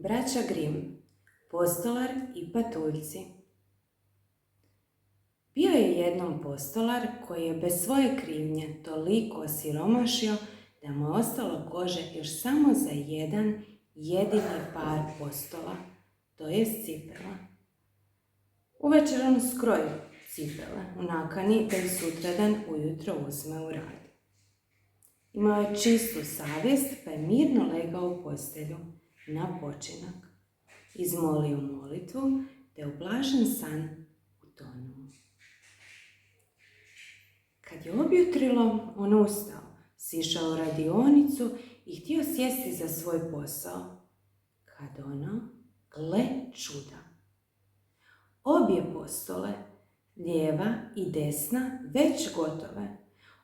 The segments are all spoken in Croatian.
Braća Grim, postolar i patuljci. Bio je jednom postolar koji je bez svoje krivnje toliko osiromašio da mu je ostalo kože još samo za jedan jedini par postola, to jest cipela. Uvečer on skroji cipele u nakani da ih sutradan ujutro uzme u rad. Imao je čistu savjest pa je mirno legao u postelju na počinak. Izmolio molitvu te u blažen san utonuo. Kad je objutrilo, on ustao, sišao u radionicu i htio sjesti za svoj posao. Kad ono, gle čuda! Obje postole, lijeva i desna, već gotove.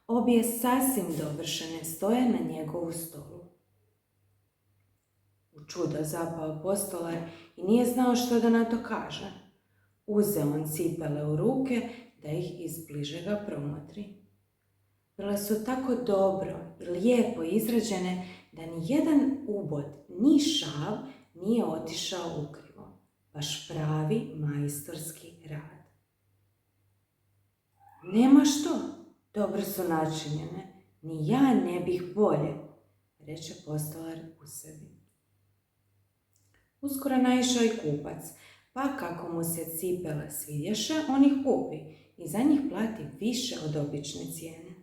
Obje sasvim dovršene stoje na njegovu stolu. U čudo zapao postolar i nije znao što da na to kaže. Uzeo on cipele u ruke da ih izbliže ga promotri. Bile su tako dobro i lijepo izrađene da ni jedan ubod, ni šav nije otišao ukrivo. Baš pravi majstorski rad. Nema što, dobro su načinjene, ni ja ne bih bolje, reče postolar u sebi. Uskoro naišao i kupac, pa kako mu se cipele svidješe, on ih kupi i za njih plati više od obične cijene.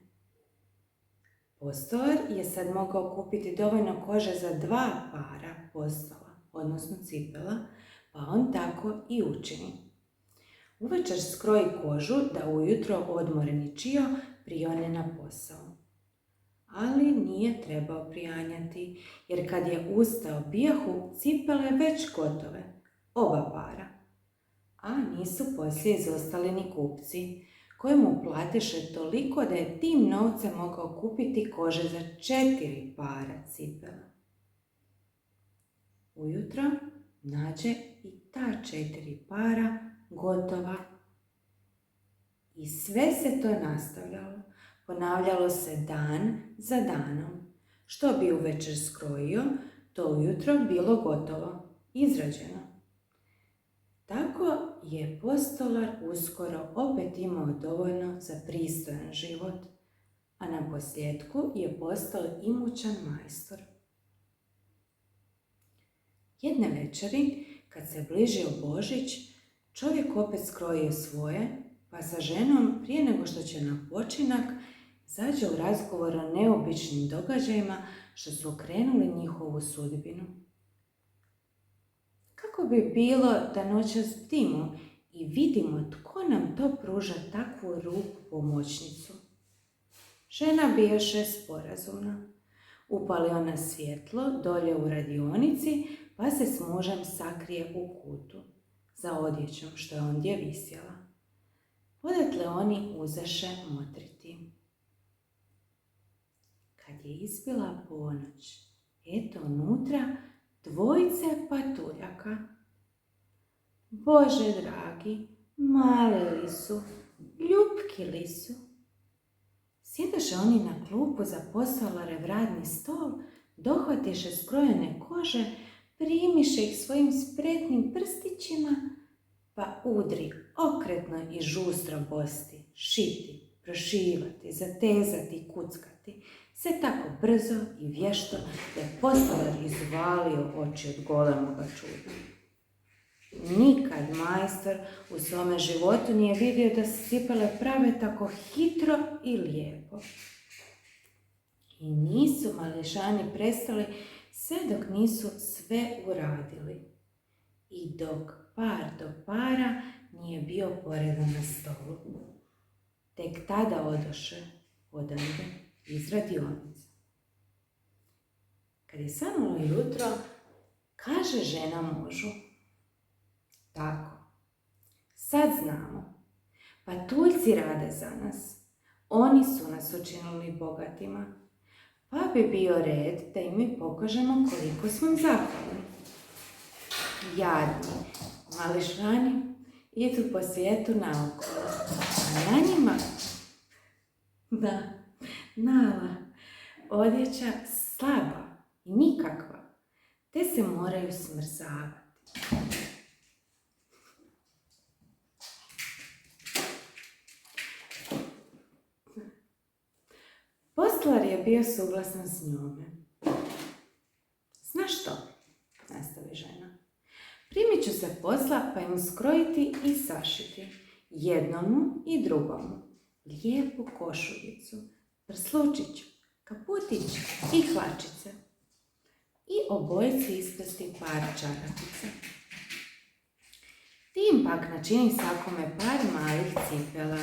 Postolar je sad mogao kupiti dovoljno kože za 2 para postola, odnosno cipela, pa on tako i učini. Uvečer skroji kožu da ujutro odmoren i čio prione na posao. Ali nije trebao prijanjati, jer kad je ustao bijahu cipele već gotove, oba para. A nisu poslije izostali ni kupci, koji mu platiše toliko da je tim novcem mogao kupiti kože za 4 para cipela. Ujutro nađe i ta 4 para gotova. I sve se to nastavljalo. Ponavljalo se dan za danom. Što bi uvečer skrojio, to ujutro bilo gotovo, izrađeno. Tako je postolar uskoro opet imao dovoljno za pristojan život, a na posljetku je postao imućan majstor. Jedne večeri, kad se bližio Božić, čovjek opet skrojio svoje, pa sa ženom, prije nego što će na počinak, zađe u razgovor o neobičnim događajima što su okrenuli njihovu sudbinu. Kako bi bilo da noćas bdimo i vidimo tko nam to pruža takvu ruku pomoćnicu? Žena bijaše sporazumna. Upali ona svjetlo dolje u radionici, pa se s mužem sakrije u kutu, za odjećom što je ondje visjela. Odatle oni uzeše motriti. Kad je izbila ponoć, eto unutra 2 patuljaka. Bože dragi, mali li su, ljupki li su. Sjedaše oni na klupu za postolarov radni stol, dohvatiše skrojene kože, primiše ih svojim spretnim prstićima, pa udri okretno i žustro bosti, šiti, prošivati, zatezati i kuckati, sve tako brzo i vješto da je postolar izvalio oči od golemoga čuda. Nikad majstor u svome životu nije vidio da se cipele prave tako hitro i lijepo. I nisu mališani prestali sve dok nisu sve uradili. I dok par do para nije bio poredan na stolu. Tek tada odoše odande iz radionice. Kad je sanulo jutro, kaže žena mužu: tako, sad znamo, patuljci rade za nas, oni su nas učinili bogatima, pa bi bio red da im mi pokažemo koliko smo im zahvalni. Jadni, mališani idu po svijetu naokolo, a na njima, nala, odjeća slaba i nikakva, te se moraju smrzavati. Postolar je bio suglasan s njome. Znaš što? Nastavi žena. Primit ću se posla pa im skrojiti i sašiti. Jednomu i drugomu. Lijepu košuljicu, prslučić, kaputić i hlačice. I obojici isplesti par čarapica. Ti im pak načini svakome par malih cipela.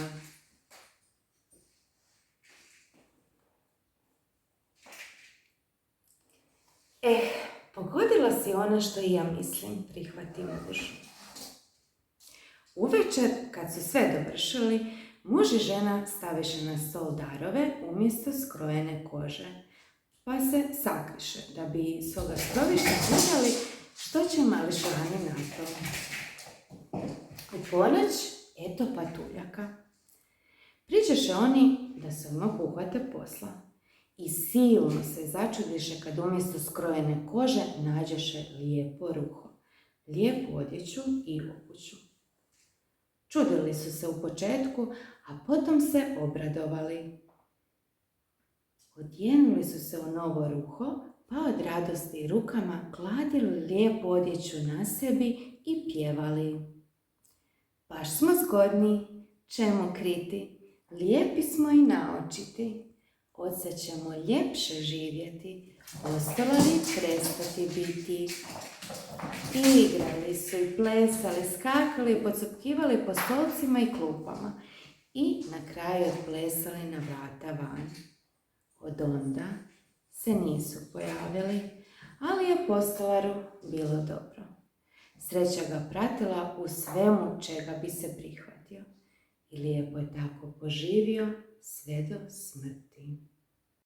Pogodila si ono što i ja mislim, prihvati muž. Uvečer, kad su sve dovršili, muž i žena staviše na stol darove umjesto skrojene kože, pa se sakriše da bi svoga skrovišta gledali što će mališani na to. U ponoć, eto patuljaka. Pričaše oni da se odmah uhvate posla. I silno se začudiše kad umjesto skrojene kože nađeše lijepo ruho, lijepu odjeću i obuću. Čudili su se u početku, a potom se obradovali. Odjenuli su se u novo ruho, pa od radosti rukama gladili lijepu odjeću na sebi i pjevali. Baš smo zgodni, čemu kriti, lijepi smo i naočiti. Od sad ćemo ljepše živjeti, postolari prestati biti. Igrali su i plesali, skakali i pocupkivali po stolcima i klupama i na kraju odplesali na vrata van. Od onda se nisu pojavili, ali je postolaru bilo dobro. Sreća ga pratila u svemu čega bi se prihvatio i lijepo je tako poživio sve do smrti.